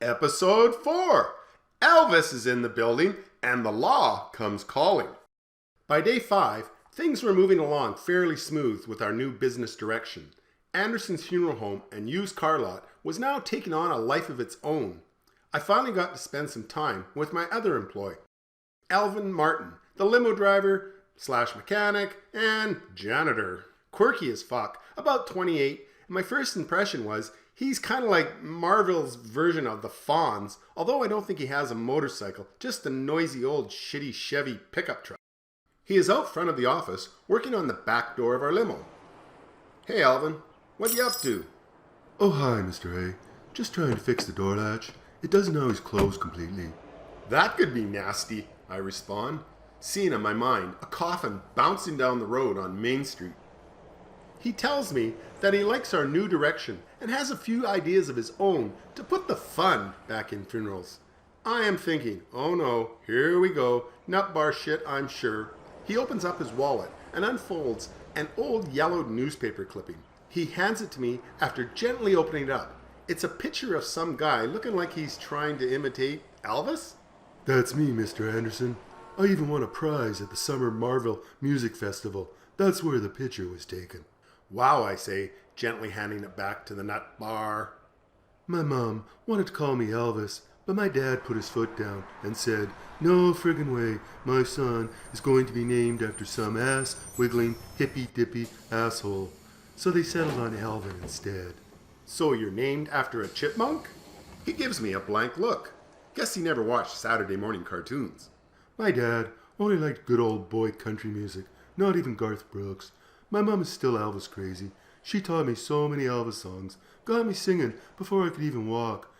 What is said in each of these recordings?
Episode 4. Elvis is in the building and the law comes calling. By day 5, things were moving along fairly smooth with our new business direction. Anderson's funeral home and used car lot was now taking on a life of its own. I finally got to spend some time with my other employee, Alvin Martin, the limo driver / mechanic and janitor. Quirky as fuck, about 28, and my first impression was he's kind of like Marvel's version of the Fonz, although I don't think he has a motorcycle, just a noisy old shitty Chevy pickup truck. He is out front of the office working on the back door of our limo. Hey Alvin, what you up to? Oh hi Mr. A, just trying to fix the door latch. It doesn't always close completely. That could be nasty, I respond, seeing in my mind a coffin bouncing down the road on Main Street. He tells me that he likes our new direction and has a few ideas of his own to put the fun back in funerals. I am thinking, oh no, here we go, nut bar shit I'm sure. He opens up his wallet and unfolds an old yellowed newspaper clipping. He hands it to me after gently opening it up. It's a picture of some guy looking like he's trying to imitate Elvis? That's me, Mr. Anderson. I even won a prize at the Summer Marvel Music Festival. That's where the picture was taken. Wow, I say, gently handing it back to the nut bar. My mom wanted to call me Elvis, but my dad put his foot down and said, no friggin' way, my son is going to be named after some ass-wiggling, hippy-dippy asshole. So they settled on Alvin instead. So you're named after a chipmunk? He gives me a blank look. Guess he never watched Saturday morning cartoons. My dad only liked good old boy country music, not even Garth Brooks. My mom is still Elvis crazy. She taught me so many Elvis songs, got me singing before I could even walk.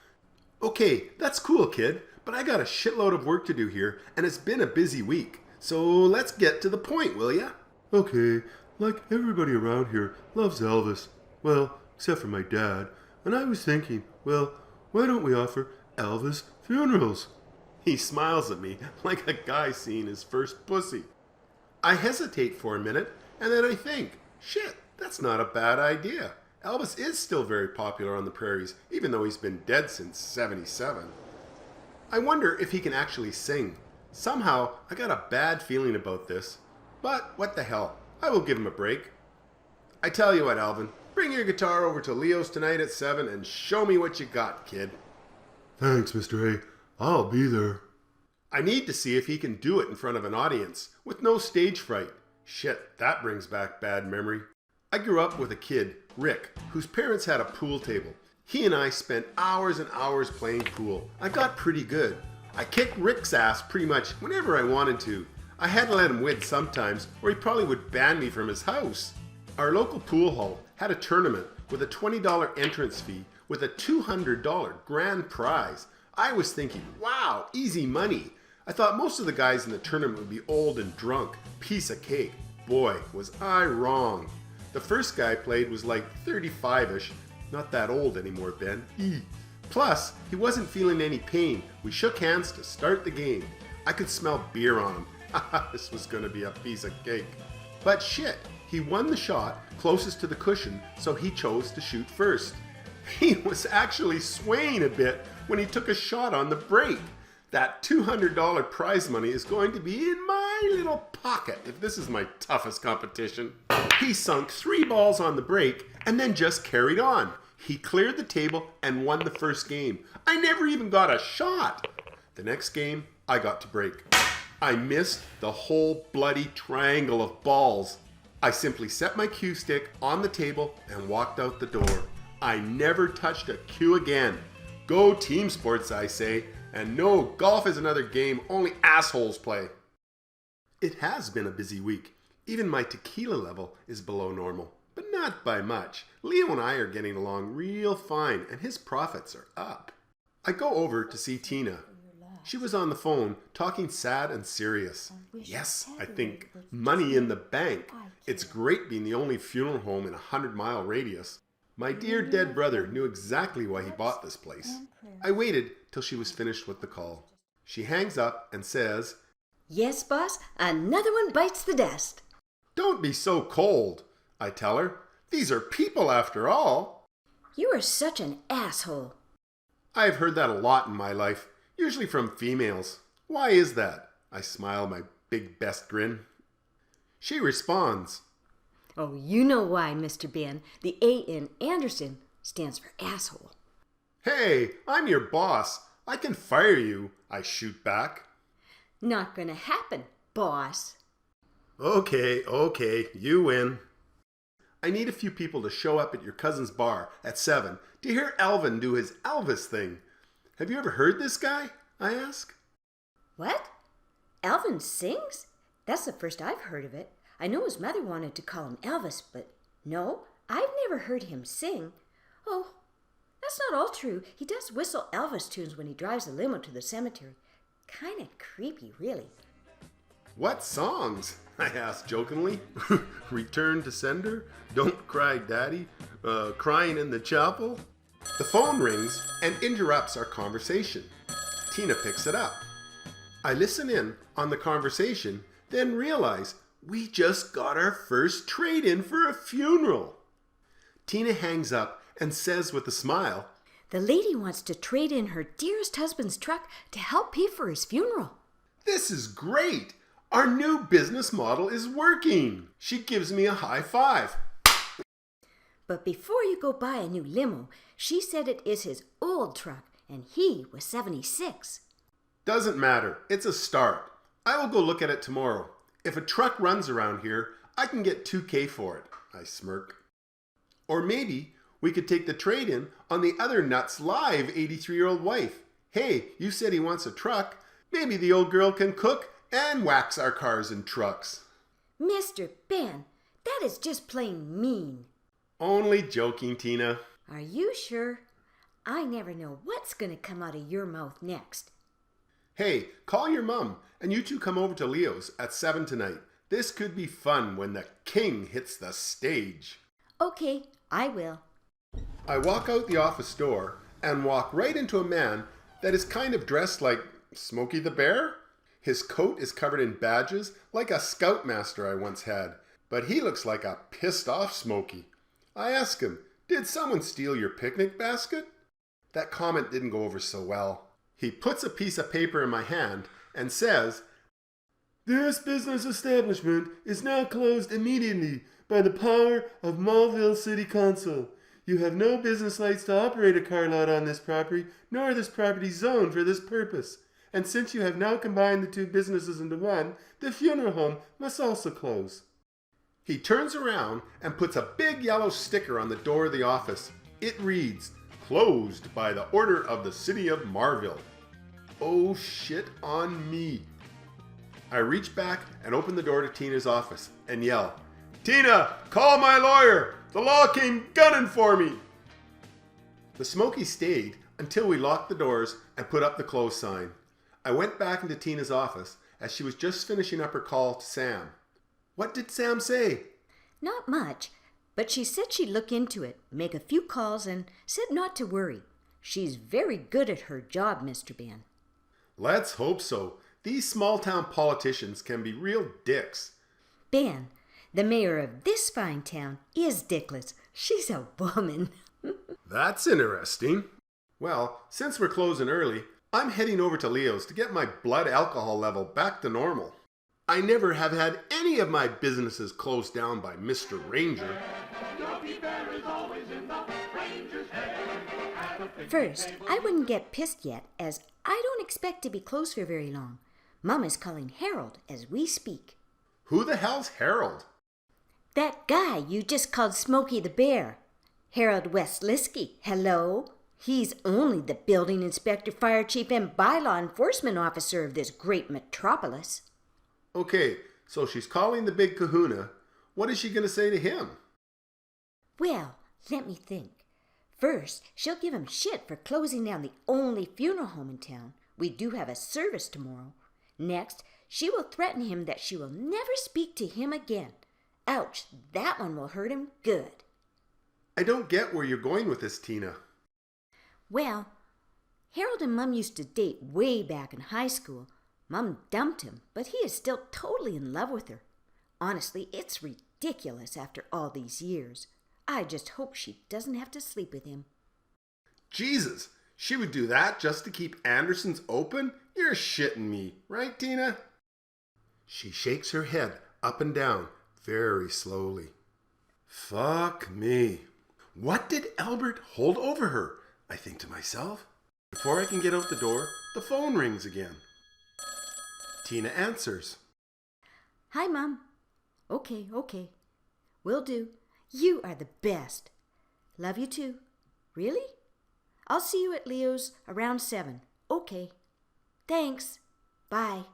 Okay, that's cool, kid, but I got a shitload of work to do here, and it's been a busy week. So let's get to the point, will ya? Okay, like everybody around here loves Elvis. Well, except for my dad. And I was thinking, well, why don't we offer Elvis funerals? He smiles at me like a guy seeing his first pussy. I hesitate for a minute, and then I think, shit, that's not a bad idea. Elvis is still very popular on the prairies, even though he's been dead since '77. I wonder if he can actually sing. Somehow, I got a bad feeling about this. But what the hell, I will give him a break. I tell you what, Alvin, bring your guitar over to Leo's tonight at 7 and show me what you got, kid. Thanks, Mr. A. I'll be there. I need to see if he can do it in front of an audience, with no stage fright. Shit, that brings back bad memory. I grew up with a kid, Rick, whose parents had a pool table. He and I spent hours and hours playing pool. I got pretty good. I kicked Rick's ass pretty much whenever I wanted to. I had to let him win sometimes, or he probably would ban me from his house. Our local pool hall had a tournament with a $20 entrance fee with a $200 grand prize. I was thinking, wow, easy money. I thought most of the guys in the tournament would be old and drunk. Piece of cake. Boy, was I wrong. The first guy played was like 35-ish. Not that old anymore, Ben. Plus, he wasn't feeling any pain. We shook hands to start the game. I could smell beer on him. This was going to be a piece of cake. But shit, he won the shot closest to the cushion, so he chose to shoot first. He was actually swaying a bit when he took a shot on the break. That $200 prize money is going to be in my little pocket if this is my toughest competition. He sunk 3 balls on the break and then just carried on. He cleared the table and won the first game. I never even got a shot. The next game, I got to break. I missed the whole bloody triangle of balls. I simply set my cue stick on the table and walked out the door. I never touched a cue again. Go team sports, I say. And no, golf is another game only assholes play. It has been a busy week. Even my tequila level is below normal, but not by much. Leo and I are getting along real fine, and his profits are up. I go over to see Tina. She was on the phone, talking sad and serious. Yes, I think, money in the bank. It's great being the only funeral home in a 100-mile radius. My dear dead brother knew exactly why he bought this place. I waited till she was finished with the call. She hangs up and says, Yes, boss, another one bites the dust. Don't be so cold, I tell her. These are people after all. You are such an asshole. I have heard that a lot in my life, usually from females. Why is that? I smile my big best grin. She responds, Oh, you know why, Mr. Ben. The A in Anderson stands for asshole. Hey, I'm your boss. I can fire you, I shoot back. Not gonna happen, boss. Okay, you win. I need a few people to show up at your cousin's bar at 7 to hear Alvin do his Elvis thing. Have you ever heard this guy? I ask. What? Alvin sings? That's the first I've heard of it. I know his mother wanted to call him Elvis, but no, I've never heard him sing. Oh, that's not all true. He does whistle Elvis tunes when he drives a limo to the cemetery. Kind of creepy, really. What songs? I asked jokingly. Return to sender? Don't cry daddy? Crying in the chapel? The phone rings and interrupts our conversation. Tina picks it up. I listen in on the conversation, then realize we just got our first trade-in for a funeral. Tina hangs up and says with a smile, The lady wants to trade in her dearest husband's truck to help pay for his funeral. This is great! Our new business model is working! She gives me a high five. But before you go buy a new limo, she said it is his old truck, and he was 76. Doesn't matter. It's a start. I will go look at it tomorrow. If a truck runs around here, I can get $2,000 for it. I smirk. Or maybe we could take the trade-in on the other nut's live 83-year-old wife. Hey, you said he wants a truck. Maybe the old girl can cook and wax our cars and trucks. Mr. Ben, that is just plain mean. Only joking, Tina. Are you sure? I never know what's going to come out of your mouth next. Hey, call your mom and you two come over to Leo's at 7 tonight. This could be fun when the king hits the stage. Okay, I will. I walk out the office door and walk right into a man that is kind of dressed like Smokey the Bear. His coat is covered in badges like a scoutmaster I once had, but he looks like a pissed off Smokey. I ask him, did someone steal your picnic basket? That comment didn't go over so well. He puts a piece of paper in my hand and says, This business establishment is now closed immediately by the power of Malville City Council. You have no business rights to operate a car lot on this property, nor this property zoned for this purpose. And since you have now combined the two businesses into one, the funeral home must also close. He turns around and puts a big yellow sticker on the door of the office. It reads, Closed by the order of the city of Marville. Oh shit on me. I reach back and open the door to Tina's office and yell, Tina, call my lawyer! The law came gunning for me! The Smoky stayed until we locked the doors and put up the close sign. I went back into Tina's office as she was just finishing up her call to Sam. What did Sam say? Not much, but she said she'd look into it, make a few calls, and said not to worry. She's very good at her job, Mr. Ben. Let's hope so. These small-town politicians can be real dicks. Ben, the mayor of this fine town, is dickless. She's a woman. That's interesting. Well, since we're closing early, I'm heading over to Leo's to get my blood alcohol level back to normal. I never have had any of my businesses closed down by Mr. Ranger. First, I wouldn't get pissed yet, as I don't expect to be closed for very long. Mom is calling Harold as we speak. Who the hell's Harold? That guy you just called Smokey the Bear. Harold Westlisky, hello? He's only the building inspector, fire chief, and bylaw enforcement officer of this great metropolis. Okay, so she's calling the big kahuna. What is she going to say to him? Well, let me think. First, she'll give him shit for closing down the only funeral home in town. We do have a service tomorrow. Next, she will threaten him that she will never speak to him again. Ouch, that one will hurt him good. I don't get where you're going with this, Tina. Well, Harold and Mum used to date way back in high school. Mum dumped him, but he is still totally in love with her. Honestly, it's ridiculous after all these years. I just hope she doesn't have to sleep with him. Jesus, She would do that just to keep Anderson's open? You're shitting me, right, Tina? She shakes her head up and down very slowly. Fuck me. What did Albert hold over her? I think to myself. Before I can get out the door, the phone rings again. Tina answers. Hi, Mom. Okay. Will do. You are the best. Love you too. Really? I'll see you at Leo's around 7. Okay. Thanks. Bye.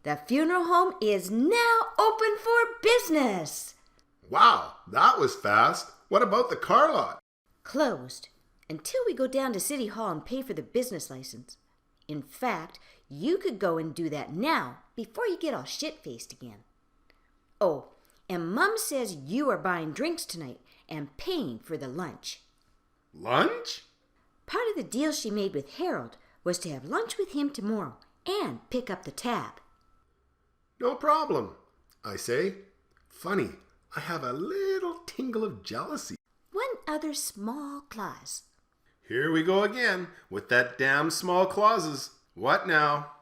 The funeral home is now open for business. Wow, that was fast. What about the car lot? Closed until we go down to City Hall and pay for the business license. In fact, you could go and do that now before you get all shit-faced again. Oh, and Mum says you are buying drinks tonight and paying for the lunch. Lunch? Part of the deal she made with Harold was to have lunch with him tomorrow and pick up the tab. No problem, I say. Funny, I have a little tingle of jealousy. One other small clause. Here we go again with that damn small clauses. What now?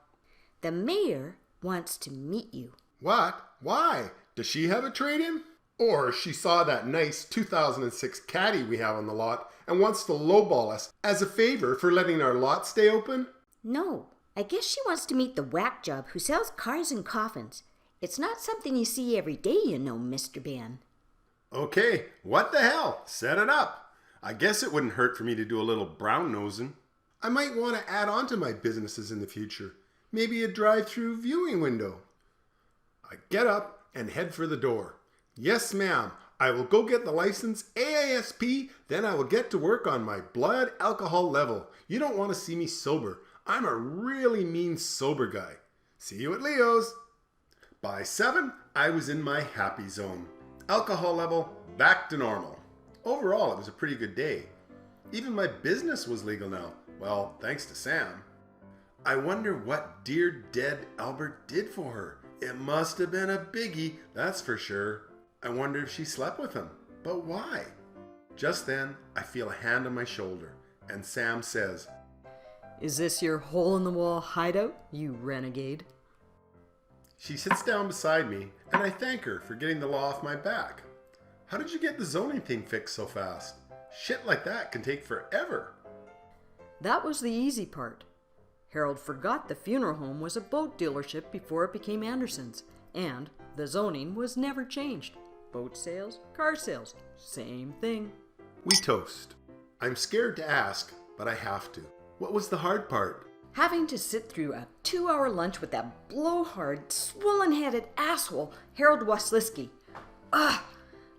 The mayor wants to meet you. What? Why? Does she have a trade-in? Or she saw that nice 2006 Caddy we have on the lot and wants to lowball us as a favor for letting our lot stay open? No, I guess she wants to meet the whack job who sells cars and coffins. It's not something you see every day, you know, Mr. Ben. Okay, what the hell? Set it up. I guess it wouldn't hurt for me to do a little brown nosing. I might want to add on to my businesses in the future. Maybe a drive-through viewing window. I get up and head for the door. Yes, ma'am. I will go get the license AASP, then I will get to work on my blood alcohol level. You don't want to see me sober. I'm a really mean sober guy. See you at Leo's. By 7, I was in my happy zone. Alcohol level back to normal. Overall, it was a pretty good day. Even my business was legal now. Well, thanks to Sam. I wonder what dear dead Albert did for her. It must have been a biggie, that's for sure. I wonder if she slept with him. But why? Just then, I feel a hand on my shoulder, and Sam says, "Is this your hole-in-the-wall hideout, you renegade?" She sits down beside me, and I thank her for getting the law off my back. How did you get the zoning thing fixed so fast? Shit like that can take forever. That was the easy part. Harold forgot the funeral home was a boat dealership before it became Anderson's, and the zoning was never changed. Boat sales, car sales, same thing. We toast. I'm scared to ask, but I have to. What was the hard part? Having to sit through a 2-hour lunch with that blowhard, swollen-headed asshole, Harold Wasliski. I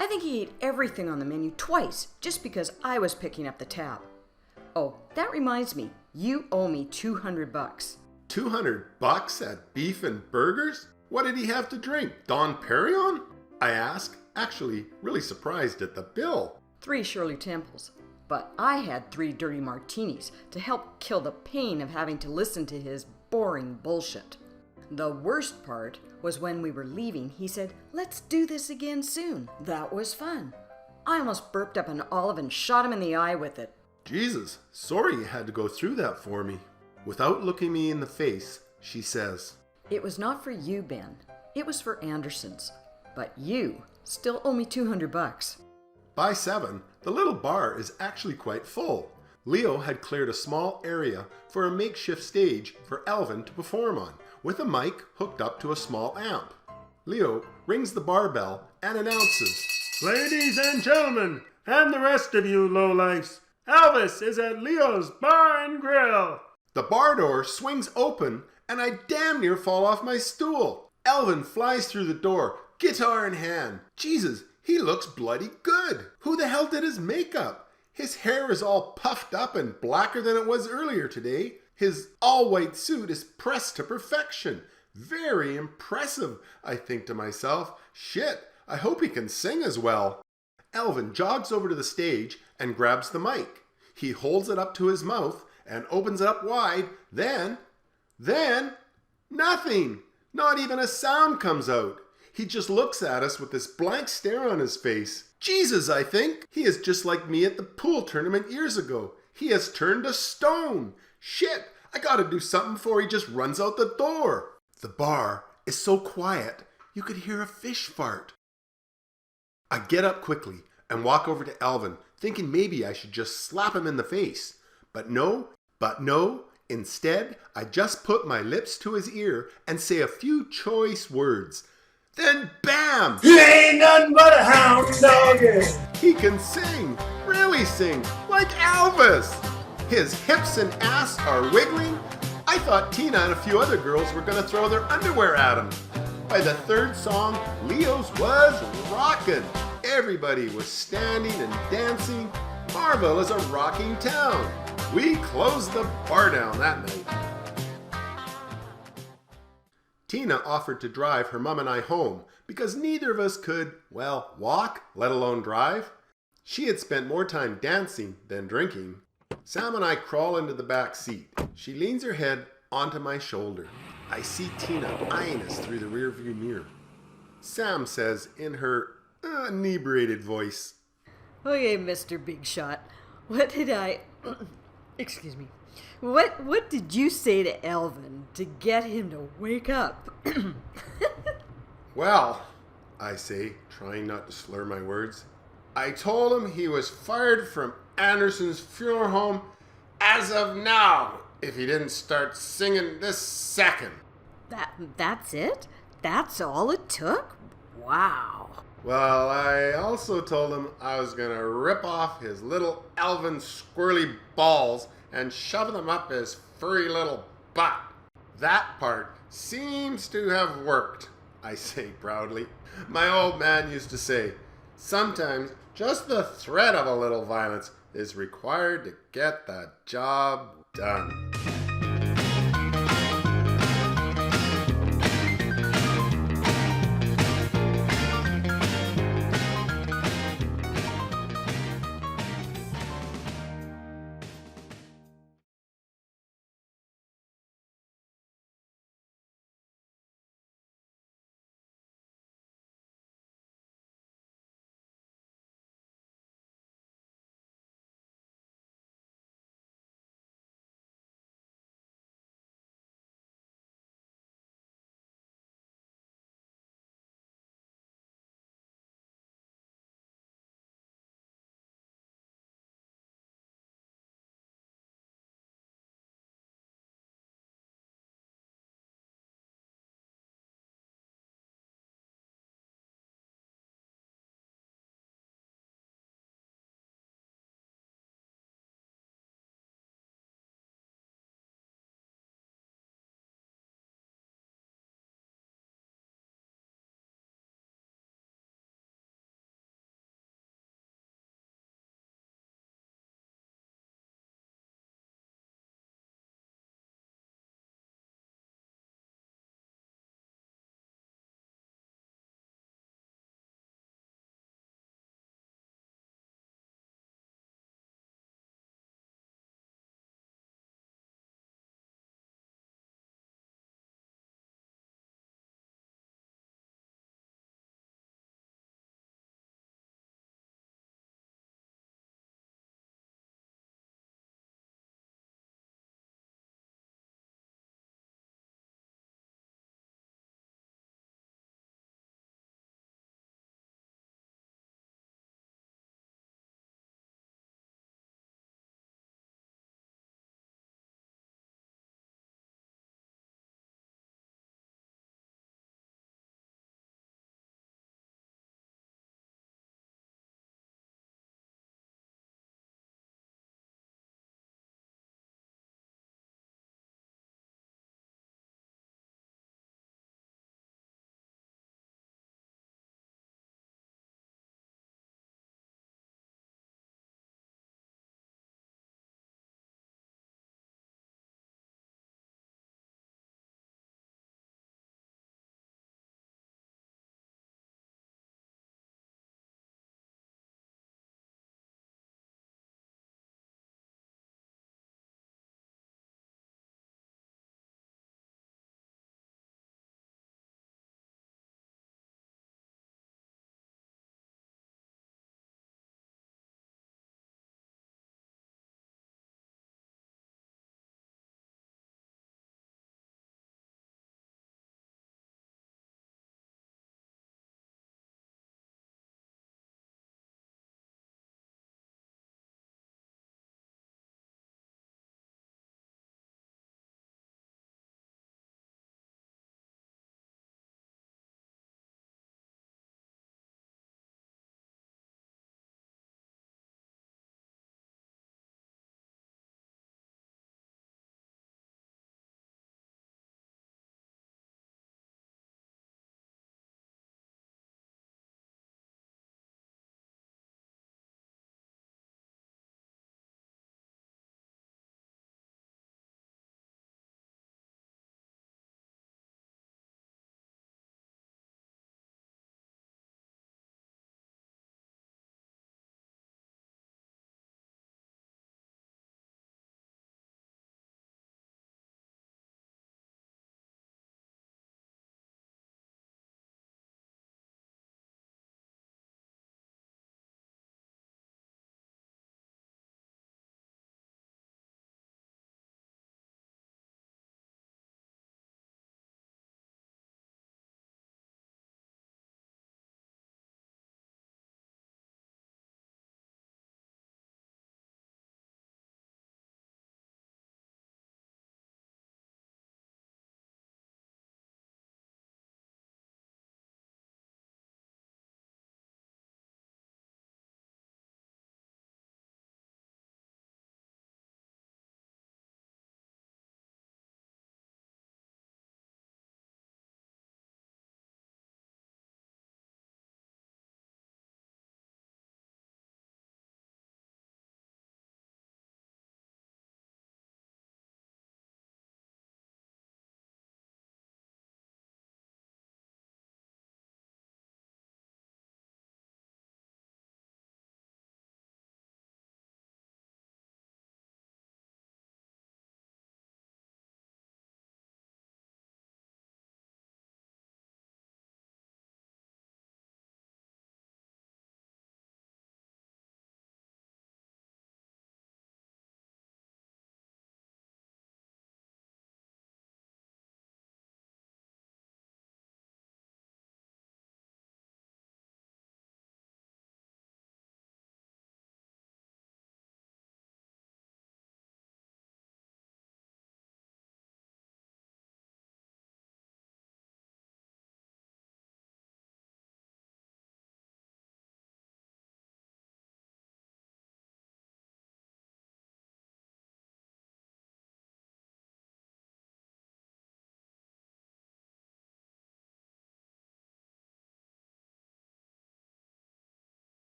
think he ate everything on the menu twice just because I was picking up the tab. Oh, that reminds me, you owe me $200. $200 at beef and burgers? What did he have to drink? Dom Perignon? I ask, actually really surprised at the bill. 3 Shirley Temples. But I had 3 dirty martinis to help kill the pain of having to listen to his boring bullshit. The worst part was when we were leaving, he said, "Let's do this again soon." That was fun. I almost burped up an olive and shot him in the eye with it. Jesus, sorry you had to go through that for me. Without looking me in the face, she says, It was not for you, Ben. It was for Anderson's. But you still owe me $200. By 7, the little bar is actually quite full. Leo had cleared a small area for a makeshift stage for Alvin to perform on, with a mic hooked up to a small amp. Leo rings the bar bell and announces, Ladies and gentlemen, and the rest of you lowlifes, Elvis is at Leo's Bar and Grill. The bar door swings open and I damn near fall off my stool. Alvin flies through the door, guitar in hand. Jesus, he looks bloody good. Who the hell did his makeup? His hair is all puffed up and blacker than it was earlier today. His all-white suit is pressed to perfection. Very impressive, I think to myself. Shit, I hope he can sing as well. Alvin jogs over to the stage and grabs the mic. He holds it up to his mouth and opens it up wide. Then, nothing. Not even a sound comes out. He just looks at us with this blank stare on his face. Jesus, I think. He is just like me at the pool tournament years ago. He has turned to stone. Shit, I gotta do something before he just runs out the door. The bar is so quiet, you could hear a fish fart. I get up quickly and walk over to Alvin, thinking maybe I should just slap him in the face. But no, instead, I just put my lips to his ear and say a few choice words. Then bam! You ain't nothing but a hound dog. He can sing, really sing, like Elvis. His hips and ass are wiggling. I thought Tina and a few other girls were going to throw their underwear at him. By the third song, Leo's was rockin'. Everybody was standing and dancing. Marville is a rocking town. We closed the bar down that night. Tina offered to drive her mom and I home because neither of us could, well, walk, let alone drive. She had spent more time dancing than drinking. Sam and I crawl into the back seat. She leans her head onto my shoulder. I see Tina eyeing us through the rearview mirror. Sam says in her inebriated voice, Okay, Mr. Big Shot, what did I... Excuse me. What did you say to Elvin to get him to wake up? Well, I say, trying not to slur my words, I told him he was fired from Anderson's funeral home as of now if he didn't start singing this second. That's it? That's all it took? Wow. Well, I also told him I was going to rip off his little Elvin squirrely balls and shove them up his furry little butt. That part seems to have worked, I say proudly. My old man used to say, sometimes just the threat of a little violence is required to get the job done.